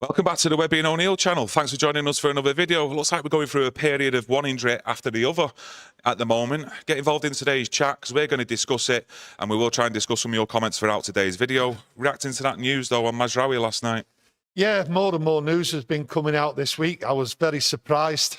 Welcome back to the Webby and O'Neill channel. Thanks for joining us for another video. Looks like we're going through a period of one injury after the other at the moment. Get involved in today's chat because we're going to discuss it, and we will try and discuss some of your comments throughout today's video. Reacting to that news though on Mazraoui last night. Yeah, more and more news has been coming out this week. I was very surprised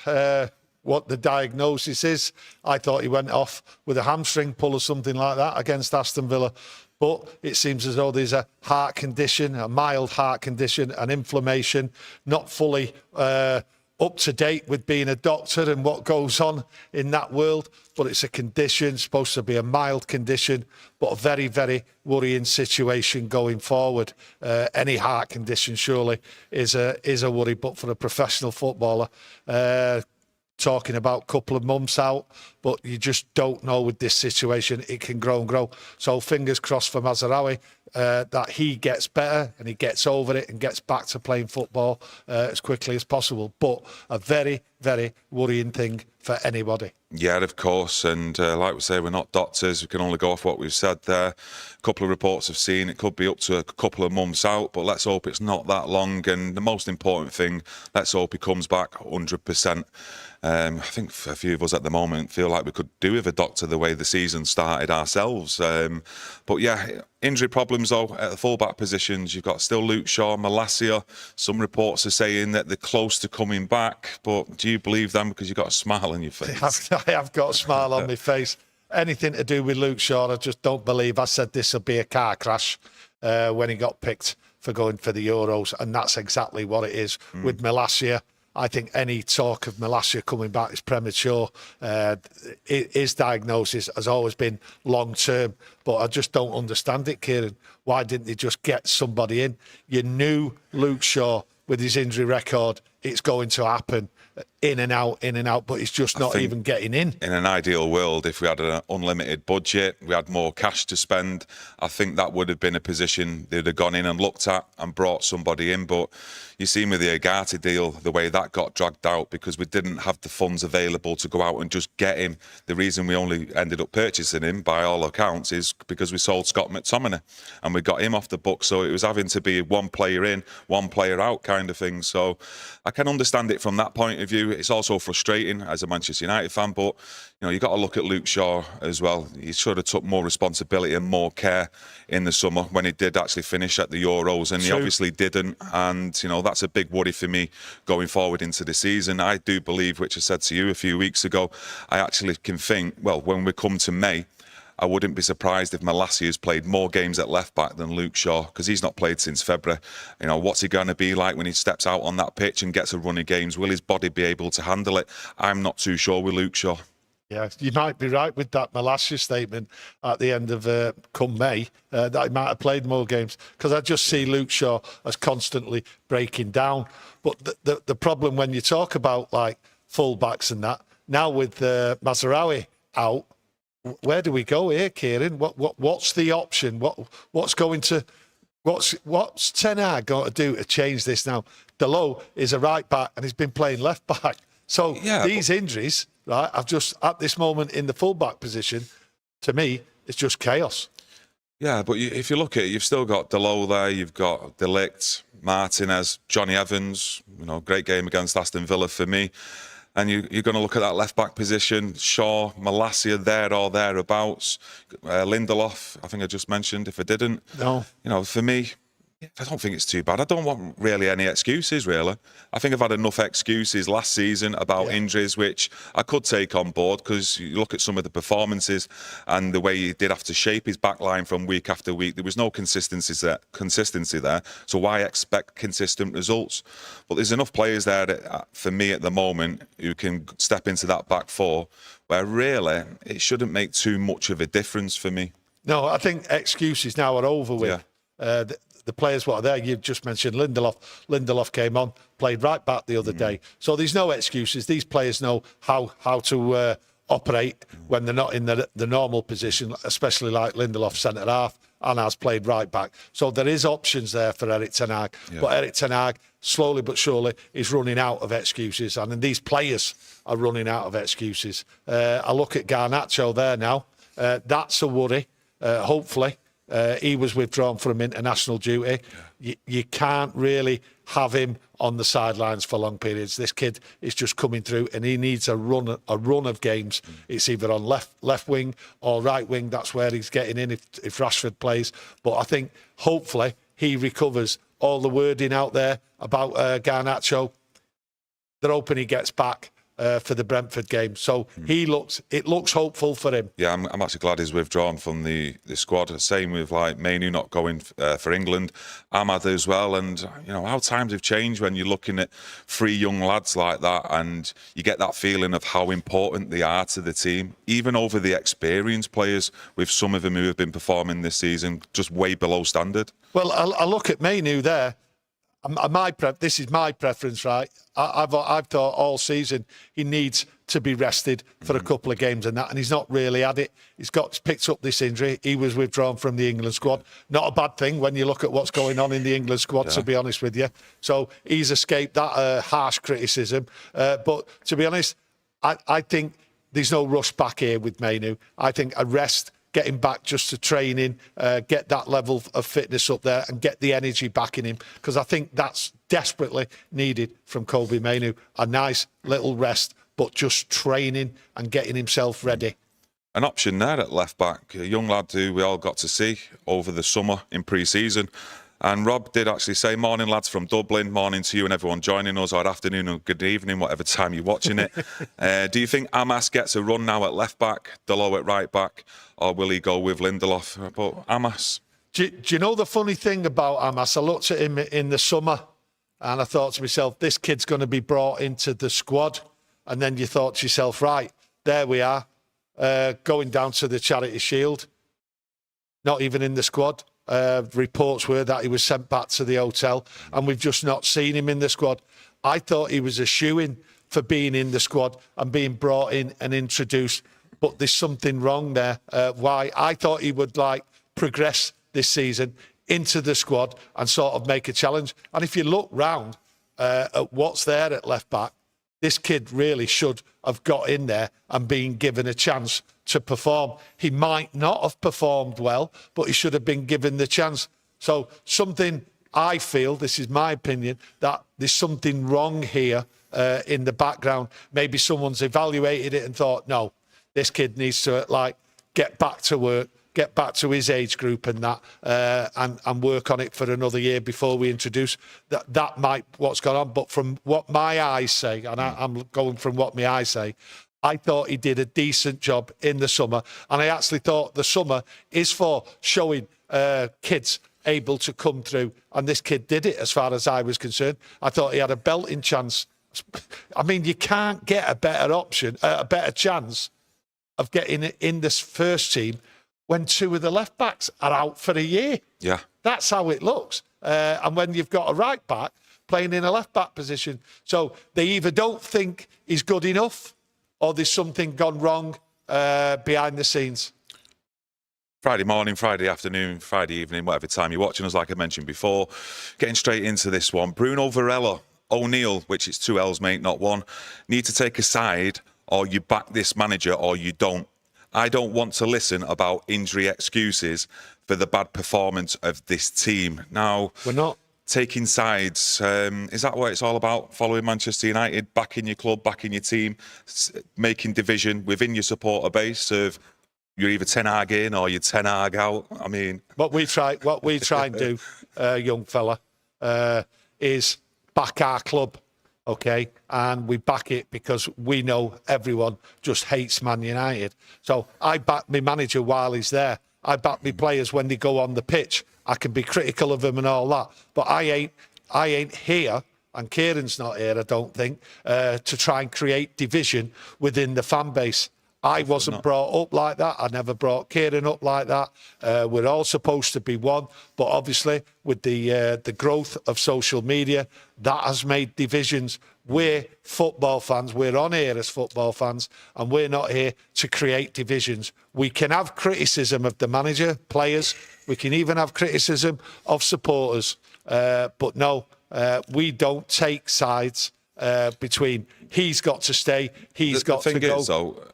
what the diagnosis is. I thought he went off with a hamstring pull or something like that against Aston Villa. But it seems as though there's a heart condition, a mild heart condition, an inflammation, not fully up to date with being a doctor and what goes on in that world. But it's a condition, supposed to be a mild condition, but a very, very worrying situation going forward. Any heart condition surely is a worry, but for a professional footballer, talking about a couple of months out, but you just don't know with this situation. It can grow and grow. So fingers crossed for Mazraoui that he gets better and he gets over it and gets back to playing football as quickly as possible. But a very, very worrying thing for anybody. Yeah, of course. And like we say, we're not doctors. We can only go off what we've said there. A couple of reports have seen it could be up to a couple of months out, but let's hope it's not that long. And the most important thing, let's hope he comes back 100%. I think a few of us at the moment feel like we could do with a doctor the way the season started ourselves. But yeah, injury problems though at the fullback positions. You've got still Luke Shaw, Malacia. Some reports are saying that they're close to coming back. But do you believe them because you've got a smile on your face? I have got a smile on my face. Anything to do with Luke Shaw, I just don't believe. I said this will be a car crash when he got picked for going for the Euros, and that's exactly what it is with Malacia. I think any talk of Malacia coming back is premature. His diagnosis has always been long-term, but I just don't understand it, Kieran. Why didn't they just get somebody in? You knew Luke Shaw, with his injury record, it's going to happen. In and out, but he's just not even getting in. In an ideal world, if we had an unlimited budget, we had more cash to spend, I think that would have been a position they'd have gone in and looked at and brought somebody in. But you see with the Agati deal, the way that got dragged out because we didn't have the funds available to go out and just get him. The reason we only ended up purchasing him, by all accounts, is because we sold Scott McTominay and we got him off the book. So it was having to be one player in, one player out kind of thing. So I can understand it from that point of view. It's also frustrating as a Manchester United fan, but you know, you got to look at Luke Shaw as well. He should have took more responsibility and more care in the summer when he did actually finish at the Euros, and he obviously didn't. And you know, that's a big worry for me going forward into the season. I do believe, which I said to you a few weeks ago, I actually can think, well, when we come to May, I wouldn't be surprised if Malacia has played more games at left-back than Luke Shaw, because he's not played since February. You know, what's he going to be like when he steps out on that pitch and gets a run of games? Will his body be able to handle it? I'm not too sure with Luke Shaw. Yeah, you might be right with that Malacia statement at the end of come May, that he might have played more games, because I just see Luke Shaw as constantly breaking down. But the problem when you talk about like full-backs and that, now with Mazraoui out, where do we go here, Kieran? What's the option? What's Ten Hag going to do to change this now? Delo is a right back and he's been playing left back. So yeah, these injuries, right? I've just at this moment in the fullback position, to me, it's just chaos. Yeah, but if you look at it, you've still got Delo there, you've got De Ligt, Martinez, Johnny Evans. You know, great game against Aston Villa for me. And you're going to look at that left-back position, Shaw, Malacia, there or thereabouts. Lindelof, I think I just mentioned, if I didn't. No. You know, for me, I don't think it's too bad. I don't want really any excuses, really. I think I've had enough excuses last season about injuries, which I could take on board, because you look at some of the performances and the way he did have to shape his back line from week after week. There was no consistency there. So why expect consistent results? But there's enough players there that, for me at the moment, who can step into that back four, where really it shouldn't make too much of a difference for me. No, I think excuses now are over with. Yeah. The players what are there, you've just mentioned Lindelof. Lindelof came on, played right back the other day. So there's no excuses. These players know how to operate when they're not in the normal position, especially like Lindelof, centre-half, and has played right back. So there is options there for Erik Ten Hag. Yeah. But Erik Ten Hag, slowly but surely, is running out of excuses. And these players are running out of excuses. I look at Garnacho there now. That's a worry. Hopefully, He was withdrawn from international duty. You can't really have him on the sidelines for long periods. This kid is just coming through, and he needs a run of games. It's either on left wing or right wing. That's where he's getting in if Rashford plays. But I think hopefully he recovers. All the wording out there about Garnacho, they're hoping he gets back for the Brentford game. So it looks hopeful for him. Yeah, I'm actually glad he's withdrawn from the squad. Same with like Mainu not going for England, Ahmad as well. And you know how times have changed when you're looking at three young lads like that, and you get that feeling of how important they are to the team, even over the experienced players. With some of them who have been performing this season just way below standard. Well, I look at Mainu there. This is my preference, right? I've thought all season he needs to be rested for a couple of games and that, and he's not really had it. He's picked up this injury. He was withdrawn from the England squad. Not a bad thing when you look at what's going on in the England squad, to be honest with you. So he's escaped that harsh criticism. But to be honest, I think there's no rush back here with Mainu. I think a rest, getting back just to training, get that level of fitness up there and get the energy back in him, because I think that's desperately needed from Kobbie Mainoo. A nice little rest, but just training and getting himself ready. An option there at left back, a young lad who we all got to see over the summer in pre-season. And Rob did actually say, morning lads from Dublin, morning to you and everyone joining us, or afternoon or good evening, whatever time you're watching it. Do you think Amas gets a run now at left back, Delo at right back, or will he go with Lindelof? But Amas... Do you know the funny thing about Amas? I looked at him in the summer and I thought to myself, this kid's going to be brought into the squad. And then you thought to yourself, right, there we are, going down to the Charity Shield. Not even in the squad. Reports were that he was sent back to the hotel, and we've just not seen him in the squad. I thought he was a shoo-in for being in the squad and being brought in and introduced, but there's something wrong there. Why? I thought he would progress this season into the squad and sort of make a challenge. And if you look round at what's there at left back, this kid really should have got in there and been given a chance to perform. He might not have performed well, but he should have been given the chance. So something, I feel, this is my opinion, that there's something wrong here in the background. Maybe someone's evaluated it and thought, no, this kid needs to get back to work, get back to his age group and that, and work on it for another year before we introduce that. That might what's gone on. But from what my eyes say, and I'm going from what my eyes say, I thought he did a decent job in the summer. And I actually thought the summer is for showing kids able to come through. And this kid did it as far as I was concerned. I thought he had a belting chance. I mean, you can't get a better option, a better chance of getting it in this first team when two of the left backs are out for a year. Yeah. That's how it looks. And when you've got a right back playing in a left back position. So they either don't think he's good enough or there's something gone wrong behind the scenes. Friday morning, Friday afternoon, Friday evening, whatever time you're watching us, like I mentioned before. Getting straight into this one. Bruno Varela, O'Neill, which is 2 L's, mate, not one, need to take a side, or you back this manager or you don't. I don't want to listen about injury excuses for the bad performance of this team. Now, we're not taking sides. Is that what it's all about? Following Manchester United, backing your club, backing your team, making division within your supporter base of you're either Ten Hag in or you're Ten Hag out. I mean, what we try and do, young fella, is back our club. Okay, and we back it because we know everyone just hates Man United. So I back my manager while he's there. I back my players when they go on the pitch. I can be critical of them and all that, but I ain't here, and Kieran's not here, I don't think, to try and create division within the fan base. I wasn't brought up like that. I never brought Kieran up like that. We're all supposed to be one, but obviously with the growth of social media, that has made divisions. We're football fans. We're on here as football fans, and we're not here to create divisions. We can have criticism of the manager, players. We can even have criticism of supporters. But no, we don't take sides between he's got to stay, he's got to go. The thing is, though,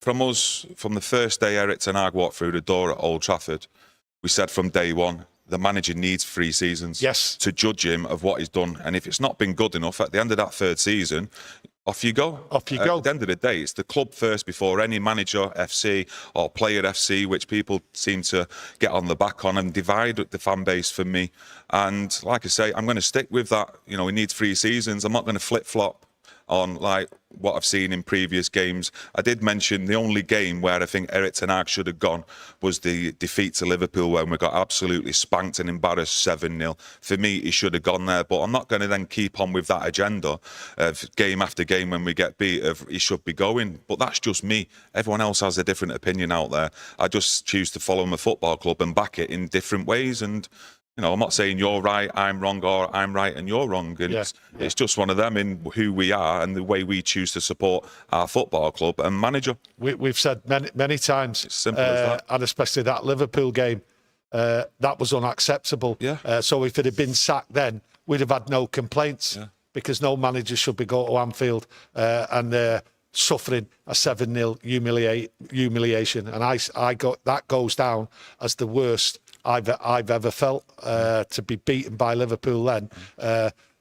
from us, from the first day Erik Ten Hag walked through the door at Old Trafford, we said from day one, the manager needs 3 seasons to judge him of what he's done. And if it's not been good enough at the end of that 3rd season, off you go. Off you go. At the end of the day, it's the club first before any manager FC or player FC, which people seem to get on the back on and divide the fan base for me. And like I say, I'm going to stick with that. You know, he needs 3 seasons. I'm not going to flip-flop on like what I've seen in previous games. I did mention the only game where I think Erik Ten Hag should have gone was the defeat to Liverpool when we got absolutely spanked and embarrassed 7-0. For me, he should have gone there, but I'm not going to then keep on with that agenda of game after game when we get beat of he should be going. But that's just me. Everyone else has a different opinion out there. I just choose to follow my football club and back it in different ways. And you know, I'm not saying you're right, I'm wrong, or I'm right and you're wrong. And it's just one of them in who we are and the way we choose to support our football club and manager. We've said many times, it's simple as that. And especially that Liverpool game, that was unacceptable. So if it had been sacked then, we'd have had no complaints because no manager should be going to Anfield and suffering a 7-0 humiliation. And that goes down as the worst I've ever felt, to be beaten by Liverpool then.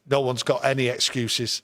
No one's got any excuses.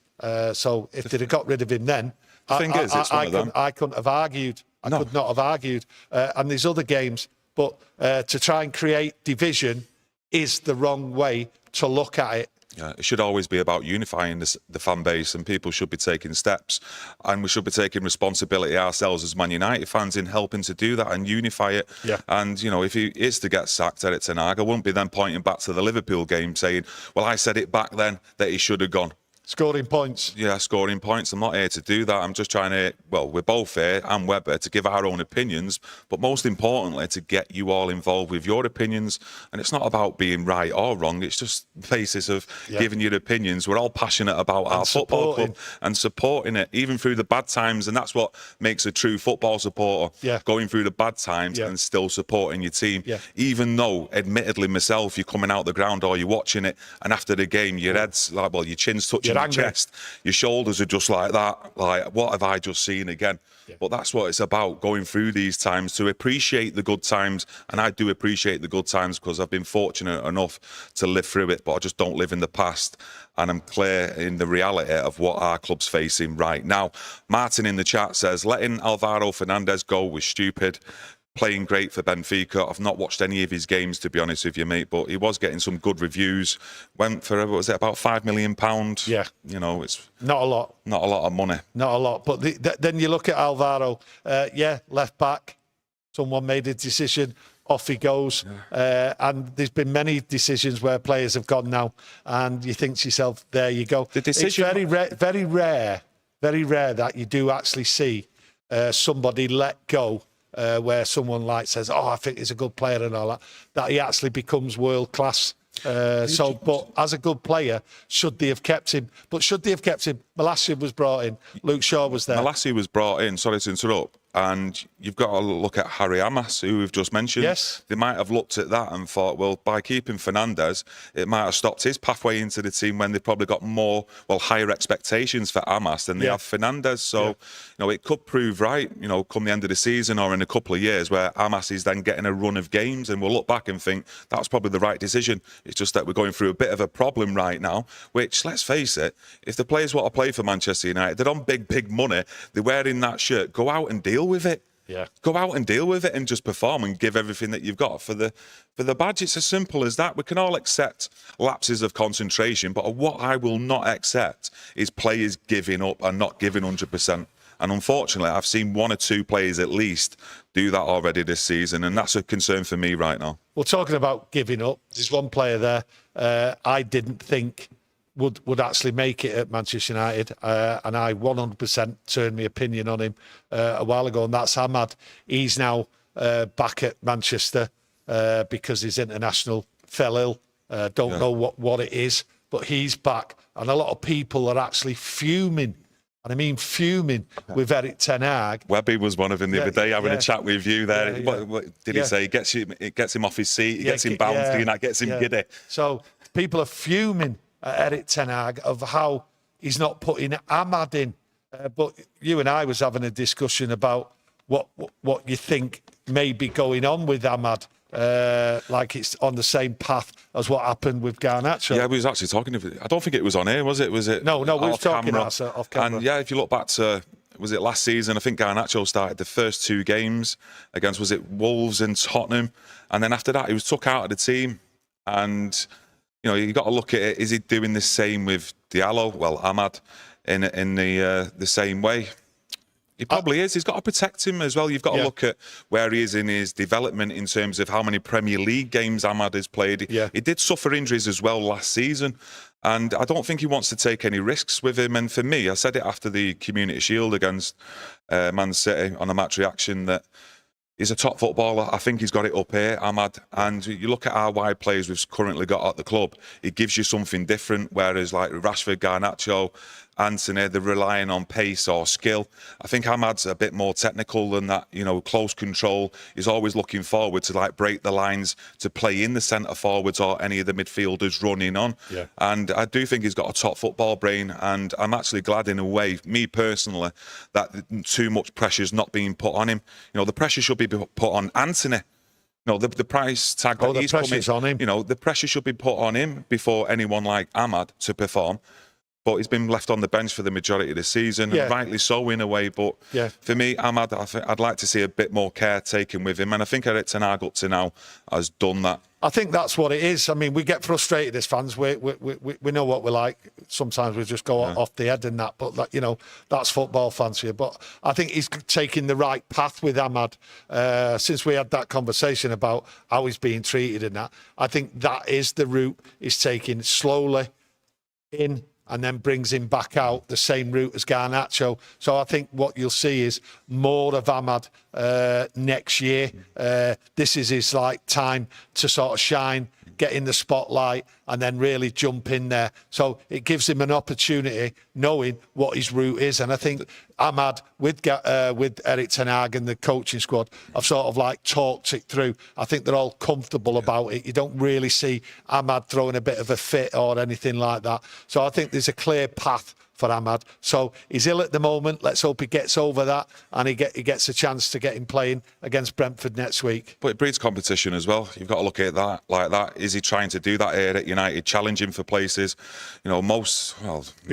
So if they'd have got rid of him then, I couldn't have argued. I could not have argued. And there's other games. But to try and create division is the wrong way to look at it. Yeah, it should always be about unifying the fan base, and people should be taking steps, and we should be taking responsibility ourselves as Man United fans in helping to do that and unify it. And, you know, if he is to get sacked, Erik Ten Hag, I won't be then pointing back to the Liverpool game saying, well, I said it back then that he should have gone. Scoring points. Yeah, scoring points. I'm not here to do that. I'm just trying to, well, we're both here and Webber to give our own opinions, but most importantly, to get you all involved with your opinions. And it's not about being right or wrong. It's just the basis of giving your opinions. We're all passionate about our football club and supporting it, even through the bad times. And that's what makes a true football supporter, going through the bad times and still supporting your team. Even though, admittedly, myself, you're coming out the ground or you're watching it, and after the game, your head's like, well, your chin's touching your chest, your shoulders are just like that, like, what have I just seen again? But that's what it's about, going through these times to appreciate the good times. And I do appreciate the good times because I've been fortunate enough to live through it, but I just don't live in the past. And I'm clear in the reality of what our club's facing right now. Martin in the chat says, letting Alvaro Fernandez go was stupid. Playing great for Benfica. I've not watched any of his games, to be honest with you, mate, but he was getting some good reviews. Went for, what was it, about £5 million? Yeah. You know, it's not a lot. Not a lot of money. Not a lot. But then you look at Alvaro, left back. Someone made a decision. Off he goes. And there's been many decisions where players have gone now, and you think to yourself, there you go. The decision... It's very rare that you do actually see somebody let go. Where someone like says, oh, I think he's a good player and all that he actually becomes world class. But as a good player, should they have kept him? But should they have kept him? Malacia was brought in. Luke Shaw was there. Malacia was brought in, sorry to interrupt. And you've got to look at Harry Maguire, who we've just mentioned. Yes. They might have looked at that and thought, well, by keeping Fernandez, it might have stopped his pathway into the team when they've probably got higher expectations for Amas than they have Fernandez. So, you know, it could prove right, you know, come the end of the season or in a couple of years where Amas is then getting a run of games and we'll look back and think that's probably the right decision. It's just that we're going through a bit of a problem right now, which, let's face it, if the players want to play for Manchester United, they're on big money, they're wearing that shirt, go out and deal with it. Go out and deal with it and just perform and give everything that you've got for the badge. It's as simple as that. We can all accept lapses of concentration, but what I will not accept is players giving up and not giving 100%. And unfortunately, I've seen 1 or 2 players at least do that already this season, and that's a concern for me right now. Well, talking about giving up, there's one player there I didn't think would actually make it at Manchester United, and I 100% turned my opinion on him a while ago, and that's Ahmad. He's now back at Manchester because his international fell ill. Don't know what it is, but he's back, and a lot of people are actually fuming. And I mean fuming with Erik Ten Hag. Webby was one of them the other day having a chat with you there. What did he say? It gets him off his seat, it gets him bouncing, it gets him giddy. So people are fuming at Erik Ten Hag of how he's not putting Ahmad in. But you and I was having a discussion about what you think may be going on with Ahmad like it's on the same path as what happened with Garnacho. Yeah, we was actually talking. I don't think it was on here, was it? Was it? No, we were talking camera? off camera. And yeah, if you look back to, was it last season? I think Garnacho started the first 2 games against, was it Wolves and Tottenham? And then after that, he was took out of the team. And, you know, you got to look at it. Is he doing the same with Diallo? Well, Ahmad in the same way. He probably is. He's got to protect him as well. You've got to look at where he is in his development in terms of how many Premier League games Ahmad has played. Yeah. He did suffer injuries as well last season. And I don't think he wants to take any risks with him. And for me, I said it after the Community Shield against Man City on a match reaction that he's a top footballer. I think he's got it up here, Ahmad. And you look at our wide players we've currently got at the club, it gives you something different. Whereas like Rashford, Garnacho, Anthony, they're relying on pace or skill. I think Ahmad's a bit more technical than that, you know, close control. He's always looking forward to like break the lines, to play in the centre forwards or any of the midfielders running on. Yeah. And I do think he's got a top football brain. And I'm actually glad in a way, me personally, that too much pressure's not being put on him. You know, the pressure should be put on Anthony. No, the price tag that he's coming, on him. You know, the pressure should be put on him before anyone like Ahmad to perform. But he's been left on the bench for the majority of the season, and rightly so in a way. But for me, Ahmad, I'd like to see a bit more care taken with him. And I think Erik Ten Hag up to now has done that. I think that's what it is. I mean, we get frustrated as fans. We know what we're like. Sometimes we just go off the head and that. But, that, you know, that's football fans here. But I think he's taking the right path with Ahmad. Since we had that conversation about how he's being treated and that, I think that is the route he's taking, slowly in and then brings him back out the same route as Garnacho. So I think what you'll see is more of Ahmad next year. This is his like time to sort of shine, get in the spotlight, and then really jump in there. So it gives him an opportunity, knowing what his route is. And I think Ahmad, with Erik Ten Hag and the coaching squad, have sort of like talked it through. I think they're all comfortable about it. You don't really see Ahmad throwing a bit of a fit or anything like that. So I think there's a clear path for Ahmad. So he's ill at the moment. Let's hope he gets over that and he gets a chance to get him playing against Brentford next week. But it breeds competition as well. You've got to look at that like that. Is he trying to do that here at United, challenging for places? You know, he's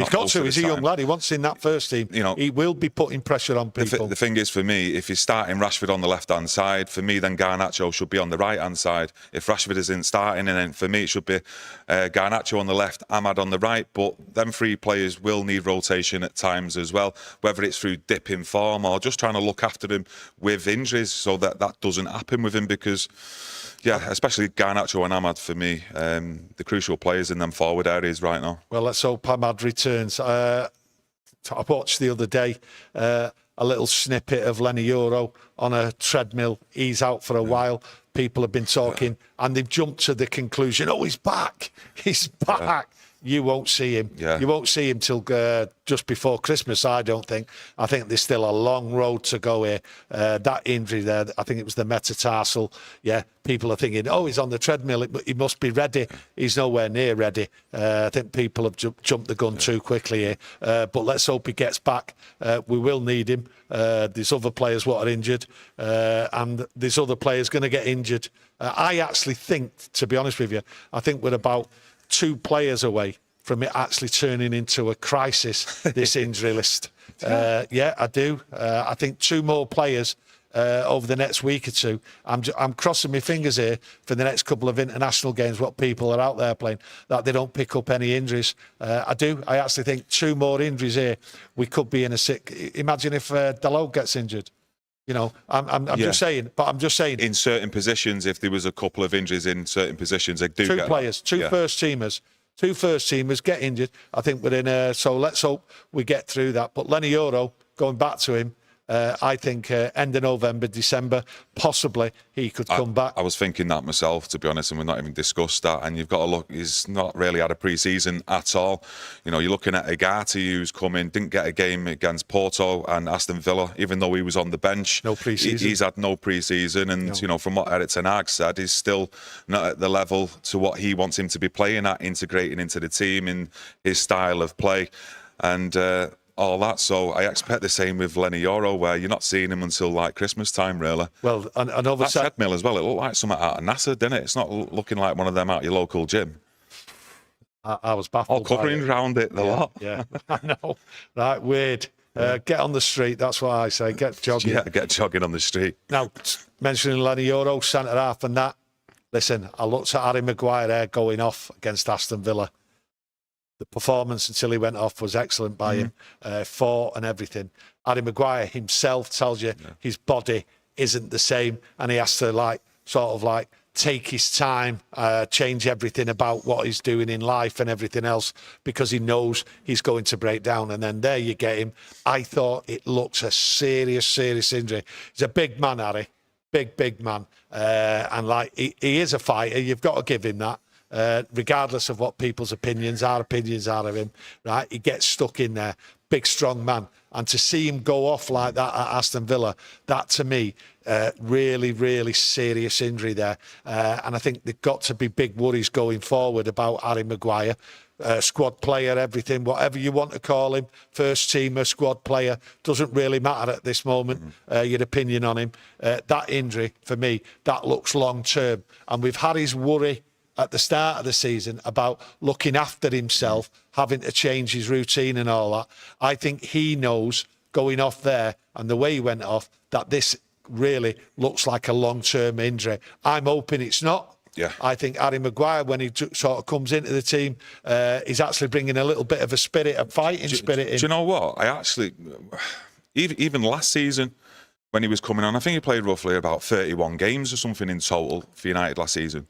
got to. He's a young lad. He wants in that first team. You know, he will be putting pressure on people. The thing is, for me, if he's starting Rashford on the left-hand side, for me, then Garnacho should be on the right-hand side. If Rashford isn't starting, and then for me, it should be Garnacho on the left, Ahmad on the right. But them 3 players will need rotation at times as well, whether it's through dip in form or just trying to look after him with injuries so that doesn't happen with him. Because, yeah, especially Garnacho and Ahmad, for me, the crucial players in them forward areas right now. Well, let's hope Ahmad returns. I watched the other day a little snippet of Lenny Euro on a treadmill. He's out for a while. People have been talking and they've jumped to the conclusion, oh, he's back. He's back. Yeah. You won't see him. Yeah. You won't see him till just before Christmas, I don't think. I think there's still a long road to go here. That injury there, I think it was the metatarsal. Yeah, people are thinking, oh, he's on the treadmill. He must be ready. He's nowhere near ready. I think people have jumped the gun too quickly here. But let's hope he gets back. We will need him. There's other players what are injured. And there's other players going to get injured. I actually think, to be honest with you, I think we're about 2 players away from it actually turning into a crisis, this injury list. Yeah, I do. I think 2 more players over the next week or 2. I'm crossing my fingers here for the next couple of international games, what people are out there playing, that they don't pick up any injuries. I do. I actually think 2 more injuries here. We could be in a sick... Imagine if Dalot gets injured. You know, I'm just saying, but I'm just saying... In certain positions, if there was a couple of injuries in certain positions, they do 2 players, 2 first teamers. 2 first teamers get injured. I think we're in so let's hope we get through that. But Lenny Euro, going back to him, I think end of November, December, possibly he could come back. I was thinking that myself, to be honest, and we've not even discussed that. And you've got to look, he's not really had a pre-season at all. You know, you're looking at Agati, who's come in, didn't get a game against Porto and Aston Villa, even though he was on the bench. No pre-season. He's had no pre-season. And, you know, from what Erik Ten Hag said, he's still not at the level to what he wants him to be playing at, integrating into the team in his style of play. And, all that. So I expect the same with Lenny Yoro, where you're not seeing him until like Christmas time, really. Well, another that treadmill as well. It looked like something out of NASA, didn't it? It's not looking like one of them out your local gym. I was baffled. All covering around it, the lot. Yeah, I know. Right, weird. Get on the street. That's what I say. Get jogging. Yeah, get jogging on the street. Now, mentioning Lenny Yoro, centre half, and that. Listen, I looked at Harry Maguire there going off against Aston Villa. The performance until he went off was excellent by him, fought and everything. Harry Maguire himself tells you his body isn't the same, and he has to take his time, change everything about what he's doing in life and everything else, because he knows he's going to break down. And then there you get him. I thought it looks a serious injury. He's a big man, Harry. Big man. And he is a fighter. You've got to give him that. Regardless of what people's opinions are of him, right? He gets stuck in there. Big, strong man. And to see him go off like that at Aston Villa, that to me, really serious injury there. And I think there've got to be big worries going forward about Harry Maguire. Squad player, everything, whatever you want to call him, first teamer, squad player, doesn't really matter at this moment, your opinion on him. That injury, for me, that looks long term. And we've had his worry at the start of the season about looking after himself, having to change his routine and all that. I think he knows, going off there and the way he went off, that this really looks like a long-term injury. I'm hoping it's not. Yeah. I think Harry Maguire, when he sort of comes into the team, he's actually bringing a little bit of a fighting spirit in. Do you know what? I actually, even last season, when he was coming on, I think he played roughly about 31 games or something in total for United last season.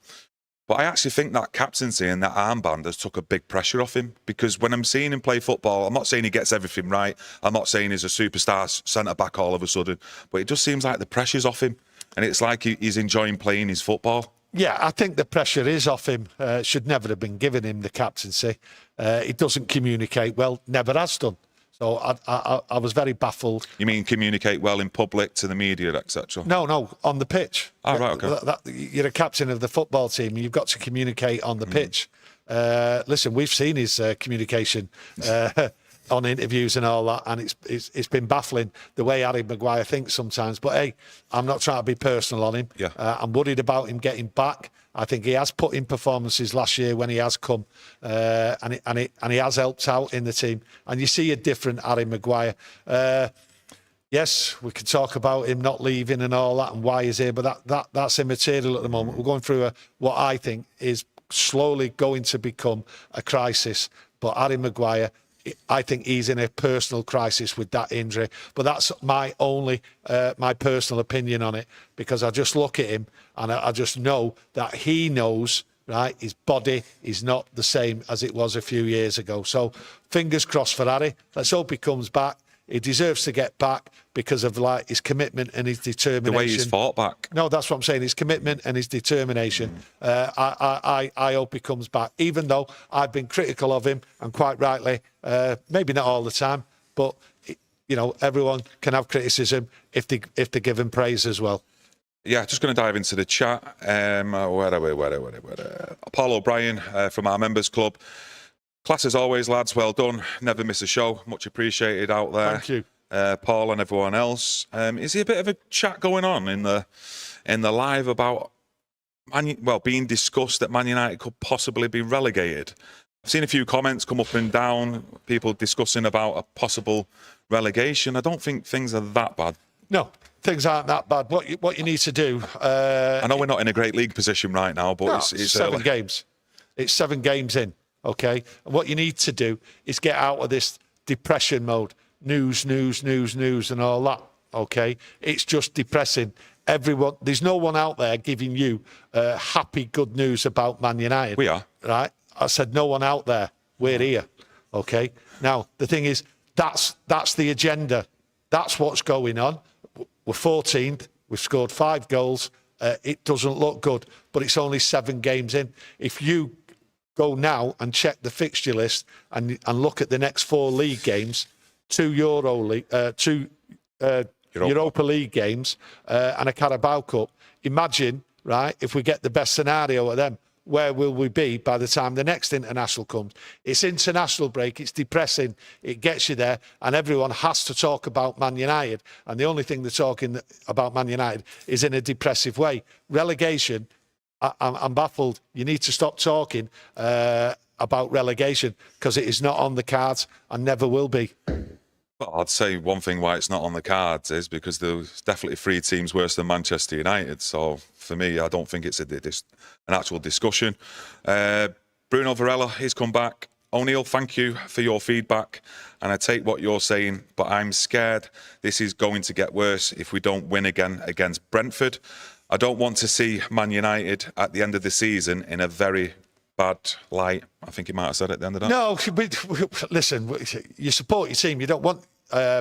But I actually think that captaincy and that armband has took a big pressure off him, because when I'm seeing him play football, I'm not saying he gets everything right. I'm not saying he's a superstar centre-back all of a sudden. But it just seems like the pressure's off him. And it's like he's enjoying playing his football. Yeah, I think the pressure is off him. Should never have been given him the captaincy. He doesn't communicate well, never has done. So I was very baffled. You mean communicate well in public to the media, etc.? No, on the pitch. Oh, right, okay. You're a captain of the football team, and you've got to communicate on the pitch. Listen, we've seen his communication on interviews and all that, and it's been baffling the way Harry Maguire thinks sometimes. But hey, I'm not trying to be personal on him. Yeah. I'm worried about him getting back. I think he has put in performances last year when he has come, and he has helped out in the team. And you see a different Harry Maguire. Yes, we could talk about him not leaving and all that, and why he's here, but that's immaterial at the moment. We're going through what I think is slowly going to become a crisis. But Harry Maguire, I think he's in a personal crisis with that injury. But that's my personal opinion on it, because I just look at him and I just know that he knows, right, his body is not the same as it was a few years ago. So fingers crossed for Harry. Let's hope he comes back. He deserves to get back because of his commitment and his determination. The way he's fought back. No, that's what I'm saying. His commitment and his determination. I hope he comes back, even though I've been critical of him, and quite rightly. Maybe not all the time, but everyone can have criticism if they give him praise as well. Yeah, just going to dive into the chat. Paul O'Brien from our members club. Class as always, lads. Well done. Never miss a show. Much appreciated out there. Thank you, Paul and everyone else. Is there a bit of a chat going on in the live about being discussed that Man United could possibly be relegated? I've seen a few comments come up and down. People discussing about a possible relegation. I don't think things are that bad. No, things aren't that bad. What you need to do. I know we're not in a great league position right now, but it's 7 games. It's 7 games in. Okay, and what you need to do is get out of this depression mode. News, and all that. Okay, it's just depressing. There's no one out there giving you happy, good news about Man United. We are, right? I said no one out there. We're here. Okay. Now the thing is, that's the agenda. That's what's going on. We're 14th. We've scored 5 goals. It doesn't look good, but it's only 7 games in. If you go now and check the fixture list and look at the next 4 league games, 2 Europa League games and a Carabao Cup. Imagine, right, if we get the best scenario of them, where will we be by the time the next international comes? It's international break, it's depressing, it gets you there, and everyone has to talk about Man United, and the only thing they're talking about Man United is in a depressive way. Relegation, I'm baffled. You need to stop talking about relegation, because it is not on the cards and never will be. Well, I'd say one thing why it's not on the cards is because there's definitely 3 teams worse than Manchester United. So for me, I don't think it's an actual discussion. Bruno Varela, he's come back. O'Neill, thank you for your feedback. And I take what you're saying, but I'm scared this is going to get worse if we don't win again against Brentford. I don't want to see Man United at the end of the season in a very bad light. I think he might have said it at the end of that. No, listen, you support your team. You don't want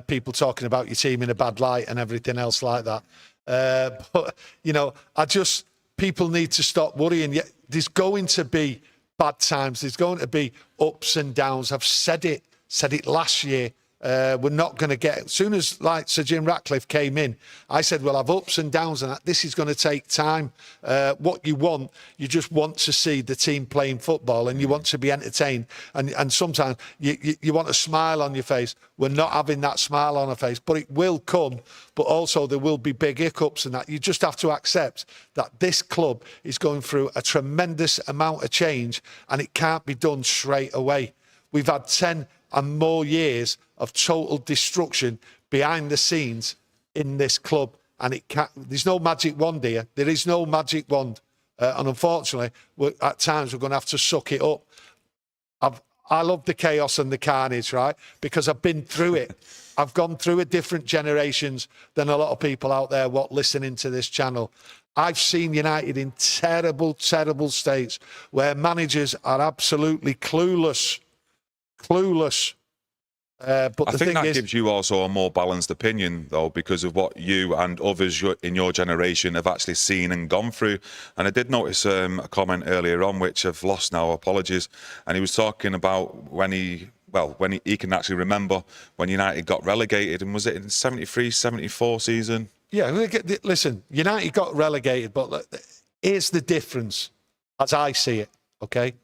people talking about your team in a bad light and everything else like that. But, you know, people need to stop worrying. There's going to be bad times. There's going to be ups and downs. I've said it last year. We're not going to get, as soon as like Sir Jim Ratcliffe came in, I said, we'll have ups and downs and that. This is going to take time. What you just want to see the team playing football, and you want to be entertained. And sometimes you want a smile on your face. We're not having that smile on our face, but it will come. But also there will be big hiccups and that. You just have to accept that this club is going through a tremendous amount of change, and it can't be done straight away. We've had 10 and more years of total destruction behind the scenes in this club, and there's no magic wand here. There is no magic wand, and unfortunately, at times we're going to have to suck it up. I love the chaos and the carnage, right? Because I've been through it. I've gone through it different generations than a lot of people out there listening to this channel. I've seen United in terrible, terrible states where managers are absolutely clueless. But I think that gives you also a more balanced opinion, though, because of what you and others in your generation have actually seen and gone through. And I did notice a comment earlier on, which I've lost now, apologies. And he was talking about when he can actually remember when United got relegated. And was it in 73, 74 season? Yeah, listen, United got relegated, but here's the difference, as I see it, okay?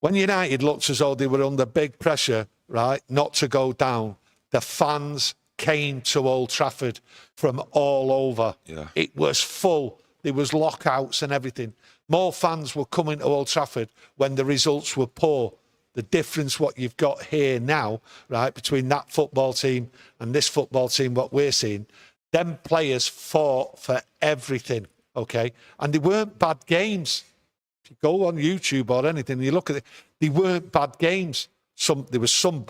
When United looked as though they were under big pressure, right, not to go down, the fans came to Old Trafford from all over. Yeah. It was full. There was lockouts and everything. More fans were coming to Old Trafford when the results were poor. The difference what you've got here now, right, between that football team and this football team, what we're seeing, them players fought for everything, okay? And they weren't bad games. If you go on YouTube or anything, you look at it, they weren't bad games. There was some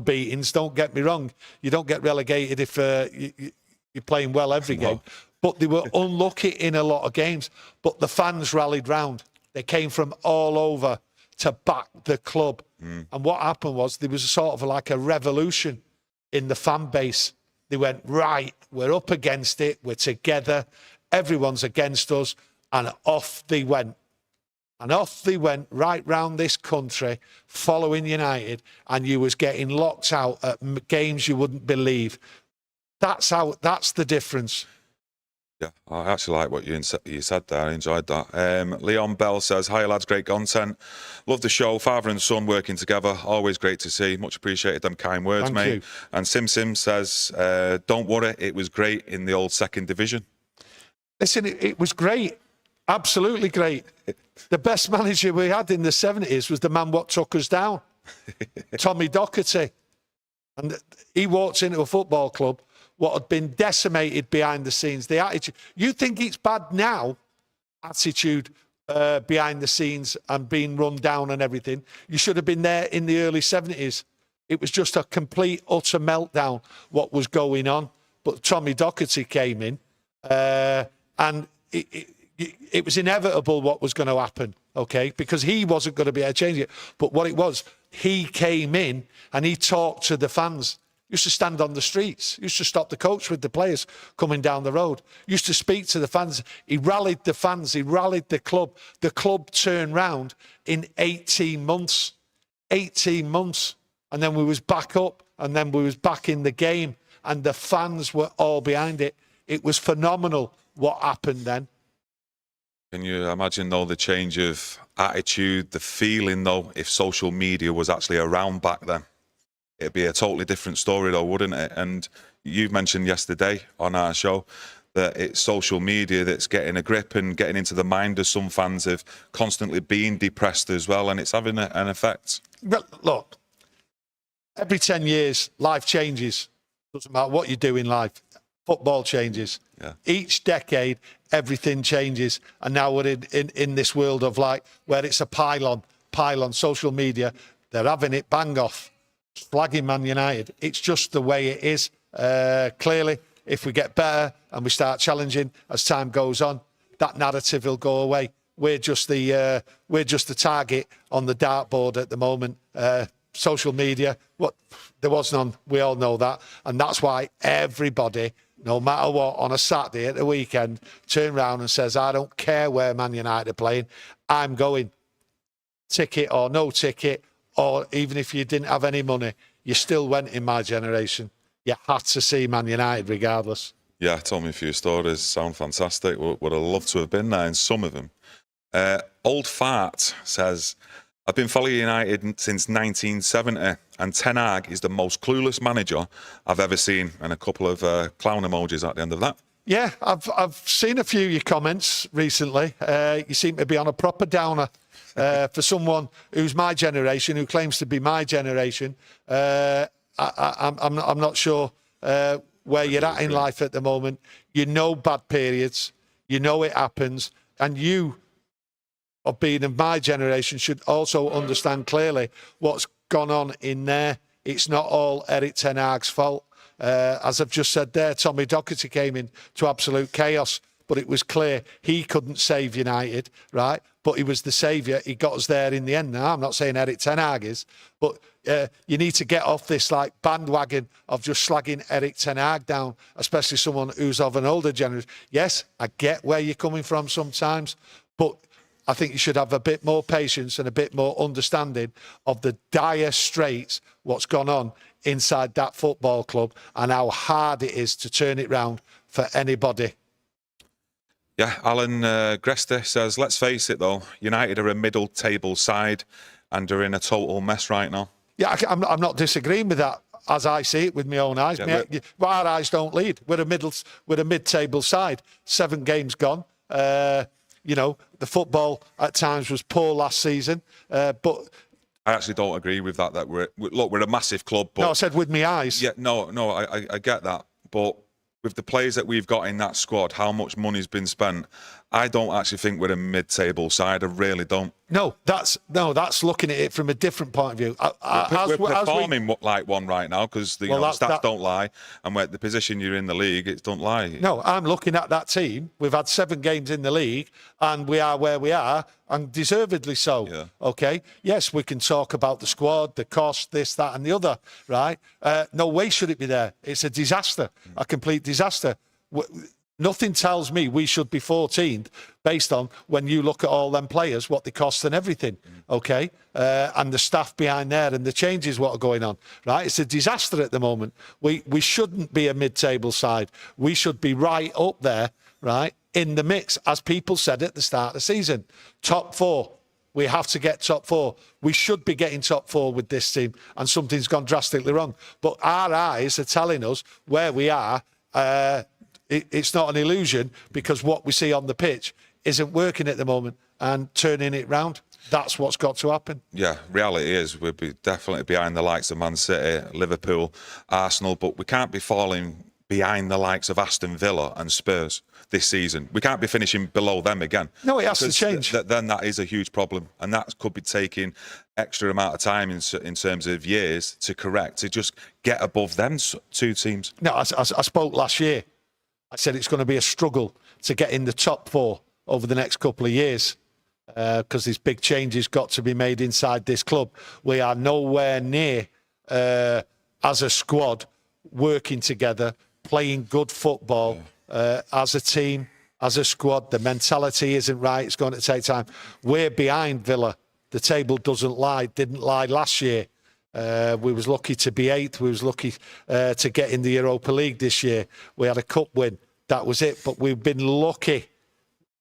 beatings, don't get me wrong. You don't get relegated if you're playing well every game. But they were unlucky in a lot of games. But the fans rallied round. They came from all over to back the club. And what happened was there was sort of like a revolution in the fan base. They went, right, we're up against it, we're together, everyone's against us, and off they went. And off they went right round this country, following United, and you was getting locked out at games you wouldn't believe. That's the difference. Yeah, I actually like what you said there. I enjoyed that. Leon Bell says, hi lads, great content. Love the show. Father and son working together. Always great to see. Much appreciated them kind words, Thank mate. you. And Sim says, don't worry, it was great in the old second division. Listen, it was great. Absolutely great. The best manager we had in the 70s was the man what took us down, Tommy Docherty. And he walked into a football club what had been decimated behind the scenes. The attitude. You think it's bad now, attitude behind the scenes and being run down and everything. You should have been there in the early 70s. It was just a complete, utter meltdown what was going on. But Tommy Docherty came in and it was inevitable what was going to happen, okay? Because he wasn't going to be able to change it. But what it was, he came in and he talked to the fans. Used to stand on the streets. Used to stop the coach with the players coming down the road. Used to speak to the fans. He rallied the fans. He rallied the club. The club turned round in 18 months. 18 months. And then we was back up. And then we was back in the game. And the fans were all behind it. It was phenomenal what happened then. Can you imagine, though, the change of attitude, the feeling, though, if social media was actually around back then? It'd be a totally different story, though, wouldn't it? And you mentioned yesterday on our show that it's social media that's getting a grip and getting into the mind of some fans of constantly being depressed as well, and it's having an effect. Well, look, every 10 years, life changes. Doesn't matter what you do in life. Football changes. Yeah. Each decade, everything changes. And now we're in this world of like, where it's a pylon, social media. They're having it bang off, flagging Man United. It's just the way it is. Clearly, if we get better and we start challenging as time goes on, that narrative will go away. We're just the target on the dartboard at the moment. Social media, there was none. We all know that, and that's why everybody, no matter what, on a Saturday at the weekend, turn around and says, "I don't care where Man United are playing. I'm going." Ticket or no ticket, or even if you didn't have any money, you still went in my generation. You had to see Man United regardless. Yeah, told me a few stories. Sound fantastic. Would have loved to have been there in some of them. Old Fart says, I've been following United since 1970, and Ten Hag is the most clueless manager I've ever seen. And a couple of clown emojis at the end of that. Yeah, I've seen a few of your comments recently. You seem to be on a proper downer. For someone who's my generation, who claims to be my generation, I'm not sure where you're at in life at the moment. You know bad periods. You know it happens. And you, of being of my generation, should also understand clearly what's gone on in there. It's not all Erik Ten Hag's fault. As I've just said there, Tommy Docherty came in to absolute chaos, but it was clear he couldn't save United, right? But he was the saviour. He got us there in the end. Now, I'm not saying Erik Ten Hag is, but you need to get off this like bandwagon of just slagging Erik Ten Hag down, especially someone who's of an older generation. Yes, I get where you're coming from sometimes, but I think you should have a bit more patience and a bit more understanding of the dire straits, what's gone on inside that football club and how hard it is to turn it round for anybody. Yeah, Alan Grester says, let's face it though, United are a middle table side and are in a total mess right now. Yeah, I'm not disagreeing with that as I see it with my own eyes. Yeah, our eyes don't lead. We're a mid-table side. 7 games gone. You know, the football at times was poor last season, but I actually don't agree with that. We're a massive club. But no, I said with my eyes. Yeah, no, I get that, but with the players that we've got in that squad, how much money's been spent, I don't actually think we're a mid-table side. I really don't. No, that's looking at it from a different point of view. We're performing like one right now because the stats don't lie, and the position you're in the league, it don't lie. No, I'm looking at that team. We've had 7 games in the league, and we are where we are, and deservedly so. Yeah. Okay. Yes, we can talk about the squad, the cost, this, that, and the other. Right? No way should it be there. It's a disaster, a complete disaster. Nothing tells me we should be 14th based on when you look at all them players, what they cost and everything, okay? And the staff behind there and the changes what are going on, right? It's a disaster at the moment. We shouldn't be a mid-table side. We should be right up there, right, in the mix, as people said at the start of the season. Top 4. We have to get top 4. We should be getting top 4 with this team, and something's gone drastically wrong. But our eyes are telling us where we are. It's not an illusion, because what we see on the pitch isn't working at the moment, and turning it round, that's what's got to happen. Yeah, reality is we'll be definitely behind the likes of Man City, Liverpool, Arsenal, but we can't be falling behind the likes of Aston Villa and Spurs this season. We can't be finishing below them again. No, it has to change. Then that is a huge problem, and that could be taking extra amount of time in terms of years to correct, to just get above them 2 teams. No, I spoke last year. I said it's going to be a struggle to get in the top 4 over the next couple of years, because there's big changes got to be made inside this club. We are nowhere near, as a squad, working together, playing good football, as a team, as a squad. The mentality isn't right. It's going to take time. We're behind Villa. The table didn't lie last year. We was lucky to be 8th. We was lucky to get in the Europa League this year. We had a cup win. That was it. But we've been lucky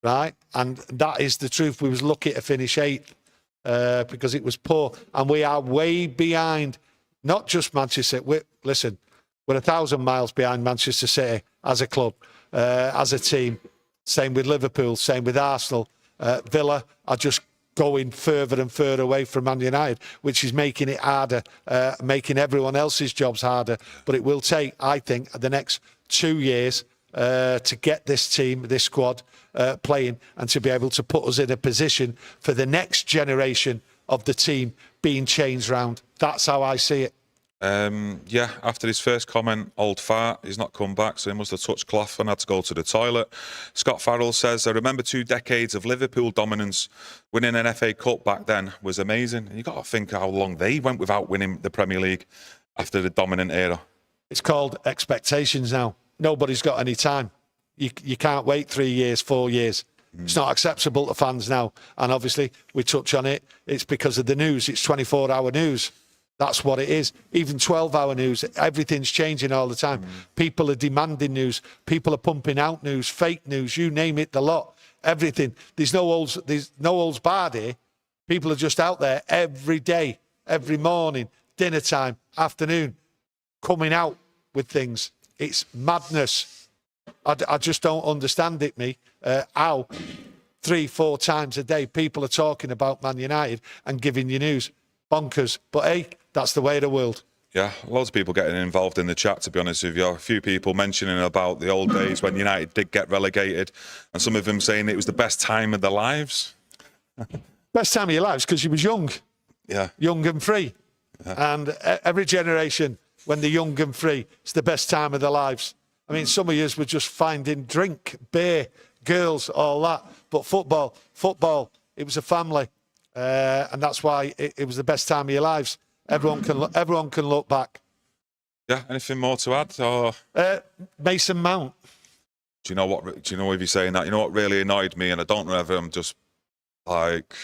right? And that is the truth. We was lucky to finish 8th because it was poor. And we are way behind, not just Manchester. Listen, we're 1,000 miles behind Manchester City as a club, as a team. Same with Liverpool, same with Arsenal. Villa are just going further and further away from Man United, which is making it harder, making everyone else's jobs harder. But it will take, I think, the next 2 years to get this team, this squad, playing and to be able to put us in a position for the next generation of the team being changed round. That's how I see it. Yeah, after his first comment, old fart, he's not come back, so he must have touched cloth and had to go to the toilet. Scott Farrell says, I remember 2 decades of Liverpool dominance. Winning an FA Cup back then was amazing. And you've got to think how long they went without winning the Premier League after the dominant era. It's called expectations now. Nobody's got any time. You can't wait 3 years, 4 years. It's not acceptable to fans now. And obviously, we touch on it. It's because of the news. It's 24-hour news. That's what it is. Even 12-hour news, everything's changing all the time. People are demanding news. People are pumping out news, fake news, you name it, the lot, everything. There's no holds barred here. People are just out there every day, every morning, dinner time, afternoon, coming out with things. It's madness. I just don't understand it, how 3-4 times a day people are talking about Man United and giving you news. Bonkers. But hey, that's the way of the world. Yeah, loads of people getting involved in the chat, to be honest with you. A few people mentioning about the old days when United did get relegated, and some of them saying it was the best time of their lives. Best time of your lives because you was young. Yeah. Young and free. Yeah. And every generation, when they're young and free, it's the best time of their lives. I mean, some of yous were just finding drink, beer, girls, all that. But football, it was a family. And that's why it was the best time of your lives. Everyone can look back. Yeah. Anything more to add? Or Mason Mount. Do you know what? Do you know if you're saying that? You know what really annoyed me, and I don't know if I'm just like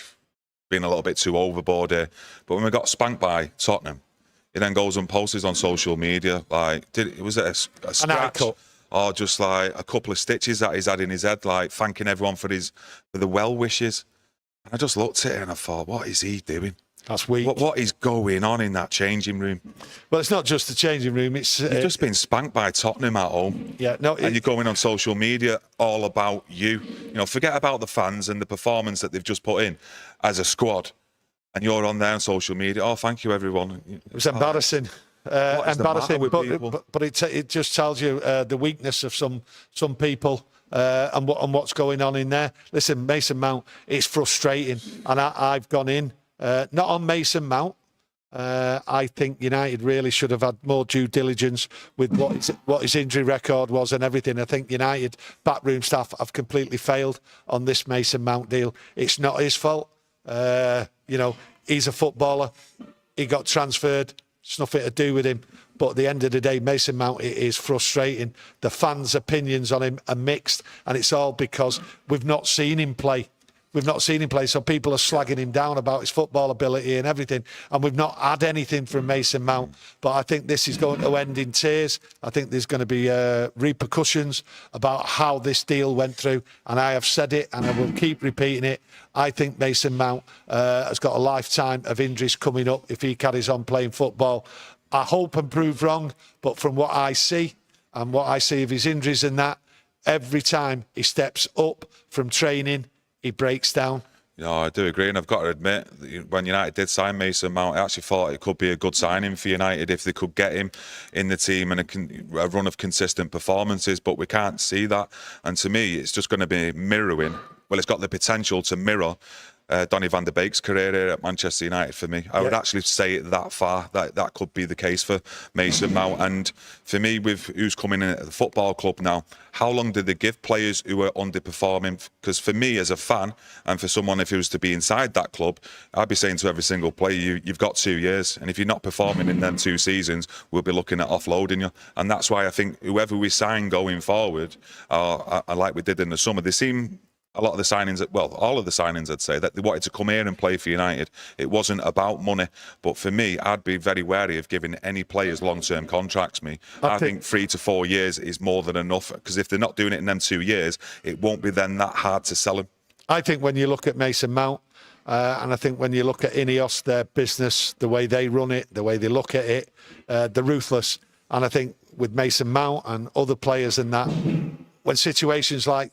being a little bit too overboard here. But when we got spanked by Tottenham, he then goes and posts on social media like, was it a scratch? Or just like a couple of stitches that he's had in his head, like thanking everyone for the well wishes. And I just looked at it and I thought, what is he doing? That's weak. What is going on in that changing room? Well, it's not just the changing room. It's you've just been spanked by Tottenham at home. Yeah, no. And you're going on social media all about you. You know, forget about the fans and the performance that they've just put in as a squad. And you're on there on social media. Oh, thank you, everyone. It was embarrassing. Embarrassing, but it just tells you the weakness of some people. And what's going on in there. Listen, Mason Mount, it's frustrating. And I've gone in, not on Mason Mount. I think United really should have had more due diligence with what his injury record was and everything. I think United backroom staff have completely failed on this Mason Mount deal. It's not his fault. He's a footballer. He got transferred. It's nothing to do with him. But at the end of the day, Mason Mount, it is frustrating. The fans' opinions on him are mixed, and it's all because we've not seen him play. We've not seen him play, so people are slagging him down about his football ability and everything, and we've not had anything from Mason Mount. But I think this is going to end in tears. I think there's going to be repercussions about how this deal went through, and I have said it, and I will keep repeating it. I think Mason Mount has got a lifetime of injuries coming up if he carries on playing football. I hope and prove wrong, but from what I see and what I see of his injuries and that, every time he steps up from training, he breaks down. Yeah, I do agree, and I've got to admit, when United did sign Mason Mount, I actually thought it could be a good signing for United if they could get him in the team and a run of consistent performances, but we can't see that. And to me, it's just going to be mirroring. Well, it's got the potential to mirror Donny van de Beek's career here at Manchester United for me. I would actually say it that far, that could be the case for Mason Mount. And for me, with who's coming in at the football club now, how long did they give players who are underperforming? Because for me as a fan, and for someone if he was to be inside that club, I'd be saying to every single player, you've got 2 years. And if you're not performing in them 2 seasons, we'll be looking at offloading you. And that's why I think whoever we sign going forward, like we did in the summer, they seem a lot of the signings, well, all of the signings, I'd say, that they wanted to come here and play for United. It wasn't about money. But for me, I'd be very wary of giving any players long-term contracts, I think 3 to 4 years is more than enough, because if they're not doing it in them 2 years, it won't be then that hard to sell them. I think when you look at Mason Mount, and I think when you look at Ineos, their business, the way they run it, the way they look at it, they're ruthless. And I think with Mason Mount and other players and that, when situations like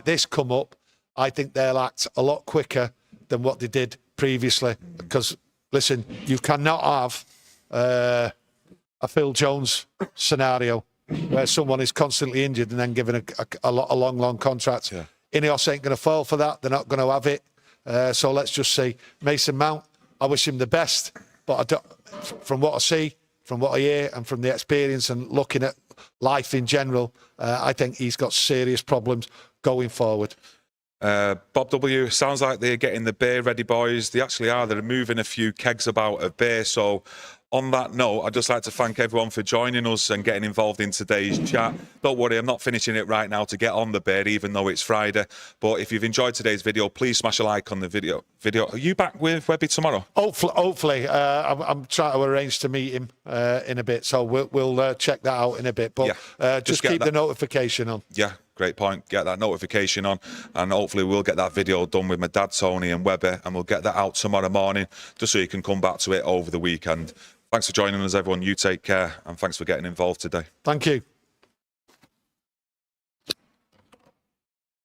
this come up, I think they'll act a lot quicker than what they did previously. Because, listen, you cannot have a Phil Jones scenario where someone is constantly injured and then given a long contract. Yeah. Ineos ain't going to fall for that. They're not going to have it. So let's just see. Mason Mount, I wish him the best. But from what I see, from what I hear, and from the experience and looking at life in general, I think he's got serious problems going forward. Bob W, sounds like they're getting the beer ready, boys. They actually are. They're moving a few kegs about of beer. So on that note, I'd just like to thank everyone for joining us and getting involved in today's chat. Don't worry, I'm not finishing it right now to get on the beer, even though it's Friday. But if you've enjoyed today's video, please smash a like on the video. Are you back with Webby tomorrow? Hopefully. I'm trying to arrange to meet him in a bit. So we'll check that out in a bit. But yeah, just keep the notification on. Yeah. Great point. Get that notification on, and hopefully we'll get that video done with my dad, Tony, and Webber, and we'll get that out tomorrow morning, just so you can come back to it over the weekend. Thanks for joining us, everyone. You take care, and thanks for getting involved today. Thank you.